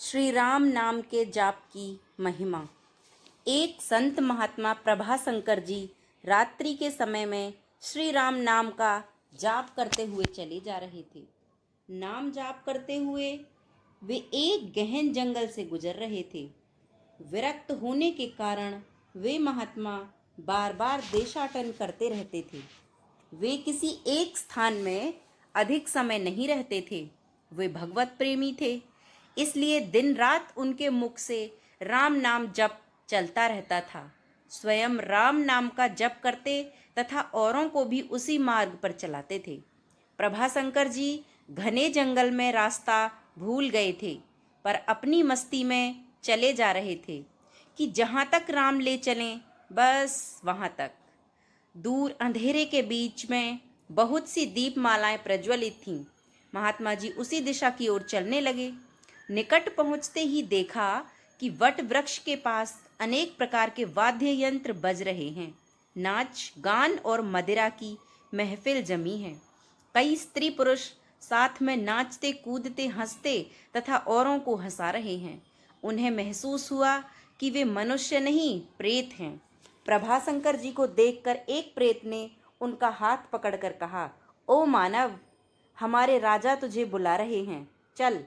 श्री राम नाम के जाप की महिमा। एक संत महात्मा प्रभाशंकर जी रात्रि के समय में श्री राम नाम का जाप करते हुए चले जा रहे थे। नाम जाप करते हुए वे एक गहन जंगल से गुजर रहे थे। विरक्त होने के कारण वे महात्मा बार बार देशाटन करते रहते थे। वे किसी एक स्थान में अधिक समय नहीं रहते थे। वे भगवत प्रेमी थे, इसलिए दिन रात उनके मुख से राम नाम जप चलता रहता था। स्वयं राम नाम का जप करते तथा औरों को भी उसी मार्ग पर चलाते थे। प्रभाशंकर जी घने जंगल में रास्ता भूल गए थे, पर अपनी मस्ती में चले जा रहे थे कि जहाँ तक राम ले चलें बस वहाँ तक। दूर अंधेरे के बीच में बहुत सी दीपमालाएं प्रज्वलित थीं। महात्मा जी उसी दिशा की ओर चलने लगे। निकट पहुंचते ही देखा कि वट वृक्ष के पास अनेक प्रकार के वाद्य यंत्र बज रहे हैं। नाच गान और मदिरा की महफिल जमी है। कई स्त्री पुरुष साथ में नाचते कूदते हंसते तथा औरों को हंसा रहे हैं। उन्हें महसूस हुआ कि वे मनुष्य नहीं प्रेत हैं। प्रभाशंकर जी को देखकर एक प्रेत ने उनका हाथ पकड़कर कहा, ओ मानव, हमारे राजा तुझे बुला रहे हैं, चल।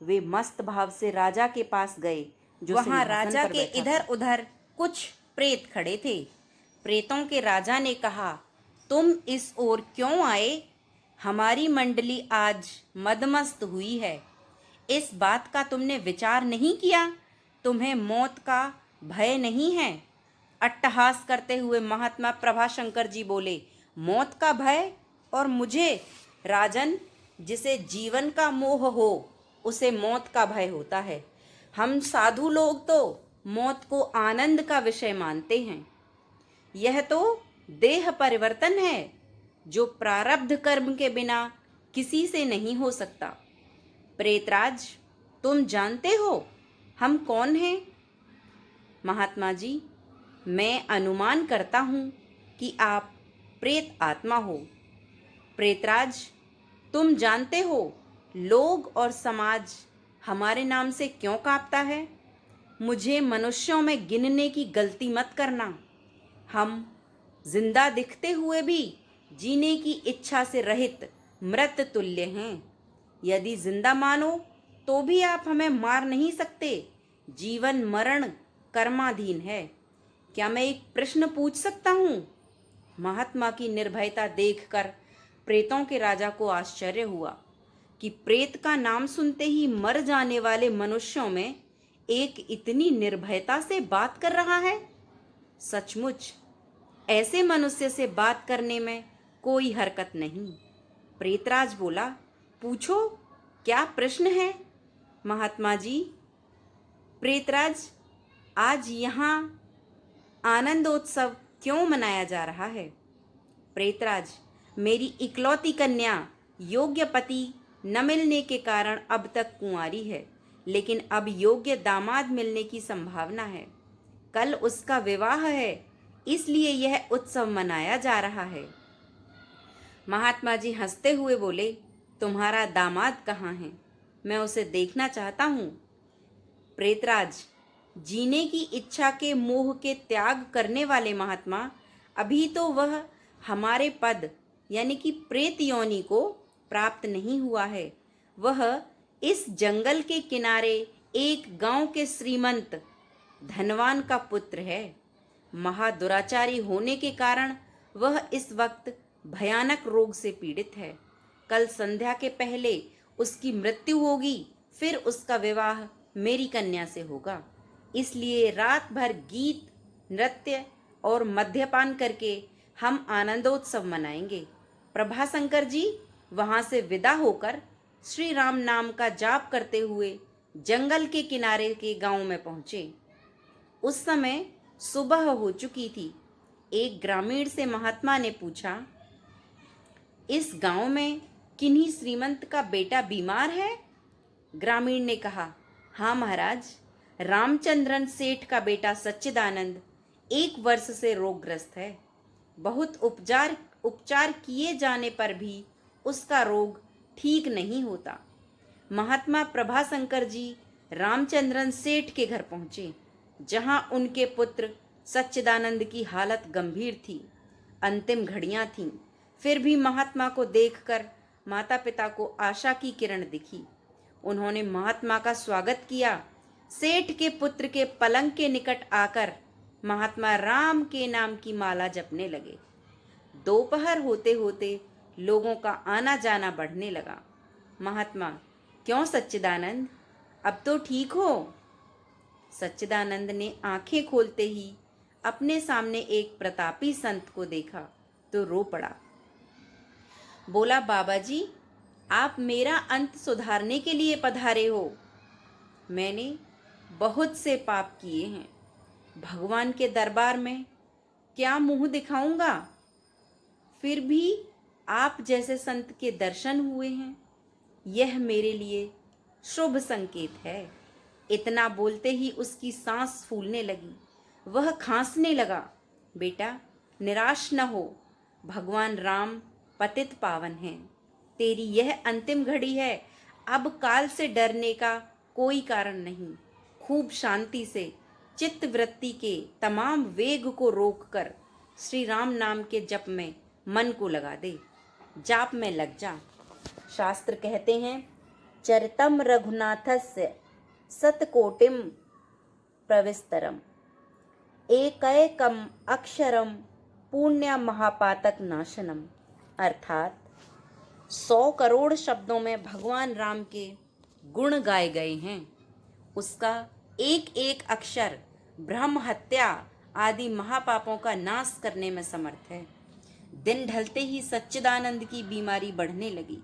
वे मस्त भाव से राजा के पास गए, जो वहां राजा के इधर उधर कुछ प्रेत खड़े थे। प्रेतों के राजा ने कहा, तुम इस ओर क्यों आए? हमारी मंडली आज मदमस्त हुई है। इस बात का तुमने विचार नहीं किया? तुम्हें मौत का भय नहीं है? अट्टहास करते हुए महात्मा प्रभाशंकर जी बोले, मौत का भय? और मुझे? राजन, जिसे जीवन का मोह हो उसे मौत का भय होता है। हम साधु लोग तो मौत को आनंद का विषय मानते हैं। यह तो देह परिवर्तन है, जो प्रारब्ध कर्म के बिना किसी से नहीं हो सकता। प्रेतराज, तुम जानते हो हम कौन हैं? महात्मा जी, मैं अनुमान करता हूँ कि आप प्रेत आत्मा हो। प्रेतराज, तुम जानते हो लोग और समाज हमारे नाम से क्यों कांपता है? मुझे मनुष्यों में गिनने की गलती मत करना। हम जिंदा दिखते हुए भी जीने की इच्छा से रहित मृत तुल्य हैं। यदि जिंदा मानो तो भी आप हमें मार नहीं सकते। जीवन मरण कर्माधीन है। क्या मैं एक प्रश्न पूछ सकता हूँ? महात्मा की निर्भयता देखकर प्रेतों के राजा को आश्चर्य हुआ कि प्रेत का नाम सुनते ही मर जाने वाले मनुष्यों में एक इतनी निर्भयता से बात कर रहा है। सचमुच ऐसे मनुष्य से बात करने में कोई हरकत नहीं। प्रेतराज बोला, पूछो, क्या प्रश्न है? महात्मा जी, प्रेतराज, आज यहाँ आनंदोत्सव क्यों मनाया जा रहा है? प्रेतराज, मेरी इकलौती कन्या योग्य पति न मिलने के कारण अब तक कुंवारी है, लेकिन अब योग्य दामाद मिलने की संभावना है। कल उसका विवाह है, इसलिए यह उत्सव मनाया जा रहा है। महात्मा जी हंसते हुए बोले, तुम्हारा दामाद कहाँ है? मैं उसे देखना चाहता हूँ। प्रेतराज, जीने की इच्छा के मोह के त्याग करने वाले महात्मा, अभी तो वह हमारे पद यानी कि प्रेत योनि को प्राप्त नहीं हुआ है। वह इस जंगल के किनारे एक गांव के श्रीमंत धनवान का पुत्र है। महादुराचारी होने के कारण वह इस वक्त भयानक रोग से पीड़ित है। कल संध्या के पहले उसकी मृत्यु होगी, फिर उसका विवाह मेरी कन्या से होगा। इसलिए रात भर गीत नृत्य और मद्यपान करके हम आनंदोत्सव मनाएंगे। प्रभाशंकर जी वहां से विदा होकर श्री राम नाम का जाप करते हुए जंगल के किनारे के गांव में पहुंचे। उस समय सुबह हो चुकी थी। एक ग्रामीण से महात्मा ने पूछा, इस गांव में किन्हीं श्रीमंत का बेटा बीमार है? ग्रामीण ने कहा, हाँ महाराज, रामचंद्रन सेठ का बेटा सच्चिदानंद 1 वर्ष से रोगग्रस्त है। बहुत उपचार किए जाने पर भी उसका रोग ठीक नहीं होता। महात्मा प्रभाशंकर जी रामचंद्रन सेठ के घर पहुंचे, जहां उनके पुत्र सच्चिदानंद की हालत गंभीर थी। अंतिम घड़ियां थीं। फिर भी महात्मा को देखकर माता पिता को आशा की किरण दिखी। उन्होंने महात्मा का स्वागत किया। सेठ के पुत्र के पलंग के निकट आकर महात्मा राम के नाम की माला जपने लगे। दोपहर होते होते लोगों का आना जाना बढ़ने लगा। महात्मा, क्यों सच्चिदानंद, अब तो ठीक हो? सच्चिदानंद ने आंखें खोलते ही अपने सामने एक प्रतापी संत को देखा तो रो पड़ा। बोला, बाबा जी, आप मेरा अंत सुधारने के लिए पधारे हो। मैंने बहुत से पाप किए हैं, भगवान के दरबार में क्या मुंह दिखाऊंगा? फिर भी आप जैसे संत के दर्शन हुए हैं, यह मेरे लिए शुभ संकेत है। इतना बोलते ही उसकी सांस फूलने लगी, वह खांसने लगा। बेटा, निराश न हो, भगवान राम पतित पावन हैं। तेरी यह अंतिम घड़ी है, अब काल से डरने का कोई कारण नहीं। खूब शांति से चित्त वृत्ति के तमाम वेग को रोककर श्री राम नाम के जप में मन को लगा दे, जाप में लग जा। शास्त्र कहते हैं, चरितम रघुनाथस्य सतकोटिम प्रविस्तरम एकैकम अक्षरम पुण्य महापातक नाशनम। अर्थात 100 करोड़ शब्दों में भगवान राम के गुण गाए गए हैं। उसका एक एक अक्षर ब्रह्म हत्या आदि महापापों का नाश करने में समर्थ है। दिन ढलते ही सच्चिदानंद की बीमारी बढ़ने लगी।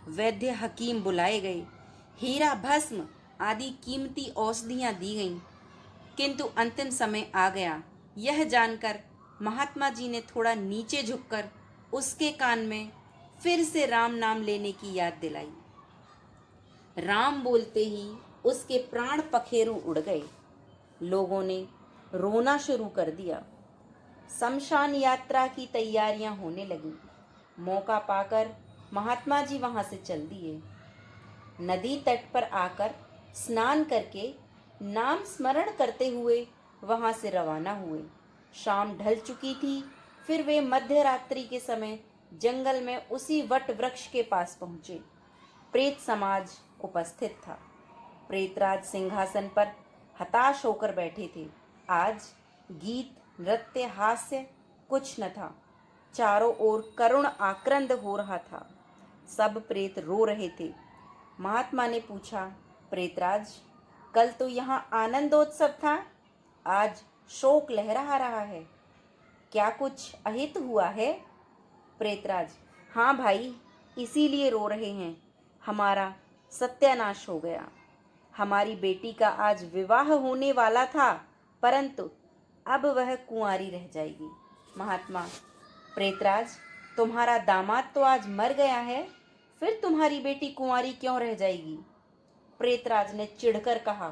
वैद्य हकीम बुलाए गए, हीरा भस्म आदि कीमती औषधियां दी गईं, किंतु अंतिम समय आ गया। यह जानकर महात्मा जी ने थोड़ा नीचे झुककर उसके कान में फिर से राम नाम लेने की याद दिलाई। राम बोलते ही उसके प्राण पखेरु उड़ गए। लोगों ने रोना शुरू कर दिया। शमशान यात्रा की तैयारियां होने लगीं। मौका पाकर महात्मा जी वहां से चल दिए। नदी तट पर आकर स्नान करके नाम स्मरण करते हुए वहां से रवाना हुए। शाम ढल चुकी थी। फिर वे मध्य रात्रि के समय जंगल में उसी वट वृक्ष के पास पहुंचे। प्रेत समाज उपस्थित था। प्रेतराज सिंहासन पर हताश होकर बैठे थे। आज गीत, नृत्य, हास्य कुछ न था। चारों ओर करुण आक्रंद हो रहा था। सब प्रेत रो रहे थे। महात्मा ने पूछा, प्रेतराज, कल तो यहाँ आनंदोत्सव था, आज शोक लहरा रहा है, क्या कुछ अहित हुआ है? प्रेतराज, हाँ भाई, इसीलिए रो रहे हैं। हमारा सत्यानाश हो गया। हमारी बेटी का आज विवाह होने वाला था, परंतु अब वह कुंवारी रह जाएगी। महात्मा, प्रेतराज, तुम्हारा दामाद तो आज मर गया है, फिर तुम्हारी बेटी कुंवारी क्यों रह जाएगी? प्रेतराज ने चिढ़कर कहा,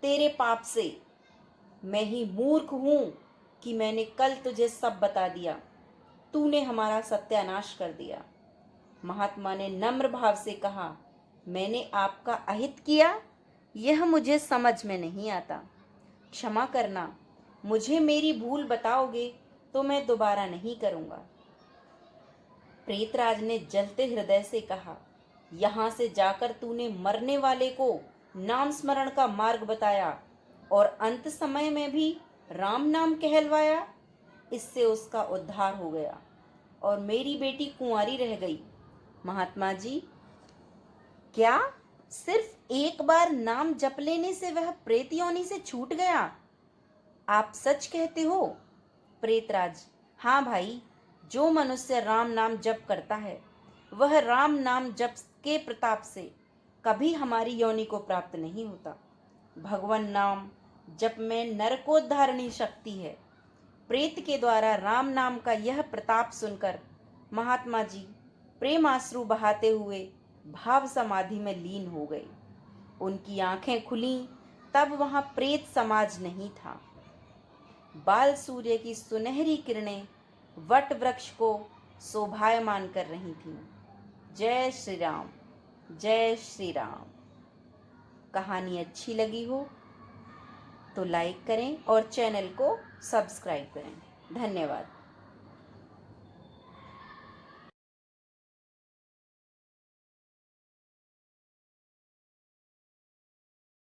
तेरे पाप से मैं ही मूर्ख हूं कि मैंने कल तुझे सब बता दिया। तूने हमारा सत्यानाश कर दिया। महात्मा ने नम्र भाव से कहा, मैंने आपका अहित किया, यह मुझे समझ में नहीं आता। क्षमा करना, मुझे मेरी भूल बताओगे तो मैं दोबारा नहीं करूंगा। प्रेतराज ने जलते हृदय से कहा, यहाँ से जाकर तूने मरने वाले को नाम स्मरण का मार्ग बताया और अंत समय में भी राम नाम कहलवाया। इससे उसका उद्धार हो गया और मेरी बेटी कुंवारी रह गई। महात्मा जी, क्या सिर्फ एक बार नाम जप लेने से वह प्रेत योनि से छूट गया? आप सच कहते हो? प्रेतराज, हाँ भाई, जो मनुष्य राम नाम जप करता है वह राम नाम जप के प्रताप से कभी हमारी योनि को प्राप्त नहीं होता। भगवान नाम जप में नरकोद्धारणी शक्ति है। प्रेत के द्वारा राम नाम का यह प्रताप सुनकर महात्मा जी प्रेमाश्रु बहाते हुए भाव समाधि में लीन हो गए। उनकी आंखें खुलीं, तब वहां प्रेत समाज नहीं था। बाल सूर्य की सुनहरी किरणें वट वृक्ष को शोभायमान कर रही थीं। जय श्री राम, जय श्री राम। कहानी अच्छी लगी हो तो लाइक करें और चैनल को सब्सक्राइब करें। धन्यवाद।